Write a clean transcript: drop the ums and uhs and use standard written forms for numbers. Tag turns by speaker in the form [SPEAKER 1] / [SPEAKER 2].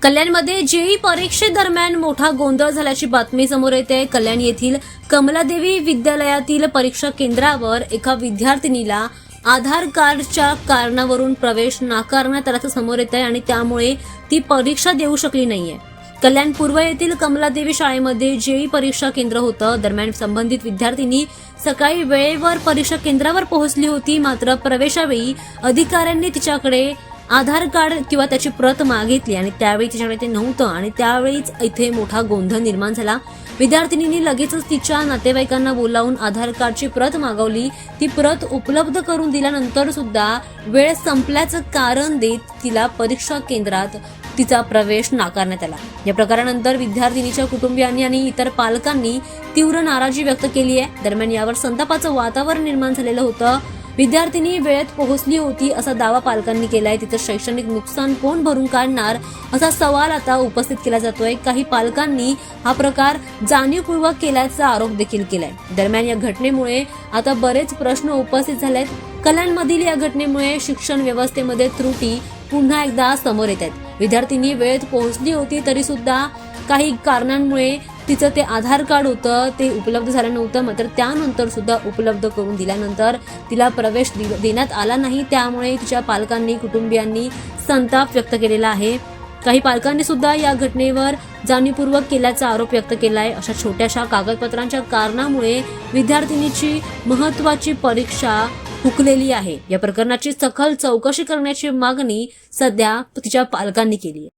[SPEAKER 1] कल्याणमध्ये जेईई परीक्षेदरम्यान मोठा गोंधळ झाल्याची बातमी समोर येते। कल्याण येथील कमलादेवी विद्यालयातील परीक्षा केंद्रावर एका विद्यार्थिनीला आधार कार्डच्या कारणावरून प्रवेश नाकारण्यात आल्याचं समोर येत आहे आणि त्यामुळे ती परीक्षा देऊ शकली नाहीये। कल्याण पूर्व येथील कमलादेवी शाळेमध्ये जेईई परीक्षा केंद्र होतं। दरम्यान संबंधित विद्यार्थिनी सकाळी वेळेवर परीक्षा केंद्रावर पोहोचली होती, मात्र प्रवेशावेळी अधिकाऱ्यांनी तिच्याकडे आधार कार्ड किंवा त्याची प्रत मागितली आणि त्यावेळी तिच्याकडे ते नव्हतं आणि त्यावेळीच इथे मोठा गोंधळ निर्माण झाला। विद्यार्थिनींनी लगेचच तिच्या नातेवाईकांना बोलावून आधार कार्डची प्रत मागवली। ती प्रत उपलब्ध करून दिल्यानंतर सुद्धा वेळ संपल्याचं कारण देत तिला परीक्षा केंद्रात तिचा प्रवेश नाकारण्यात आला। या प्रकारानंतर विद्यार्थिनीच्या कुटुंबियांनी आणि इतर पालकांनी तीव्र नाराजी व्यक्त केली आहे। दरम्यान यावर संतापाचं वातावरण निर्माण झालेलं होतं। विद्यार्थिनी वेळेत पोहोचली होती असा दावा पालकांनी केलाय। तिचं शैक्षणिक नुकसान कोण भरून काढणार असा सवाल आता उपस्थित केला जातोय। काही पालकांनी हा प्रकार जाणीवपूर्वक केल्याचा आरोप देखील केलाय। दरम्यान या घटनेमुळे आता बरेच प्रश्न उपस्थित झालेत। कल्याणमधील या घटनेमुळे शिक्षण व्यवस्थेमध्ये त्रुटी पुन्हा एकदा समोर येत आहेत। विद्यार्थिनी वेळेत पोहोचली होती तरी सुद्धा काही कारणांमुळे तिचं ते आधार कार्ड होतं ते उपलब्ध झालं नव्हतं, मात्र त्यानंतर सुद्धा उपलब्ध करून दिल्यानंतर तिला प्रवेश देण्यात आला नाही। त्यामुळे तिच्या पालकांनी कुटुंबियांनी संताप व्यक्त केलेला आहे। काही पालकांनी सुद्धा या घटनेवर जाणीवपूर्वक केल्याचा आरोप व्यक्त केलाय। अशा छोट्याशा कागदपत्रांच्या कारणामुळे विद्यार्थिनीची महत्त्वाची परीक्षा हुकलेली आहे। या प्रकरणाची सखोल चौकशी करण्याची मागणी सध्या तिच्या पालकांनी केली आहे।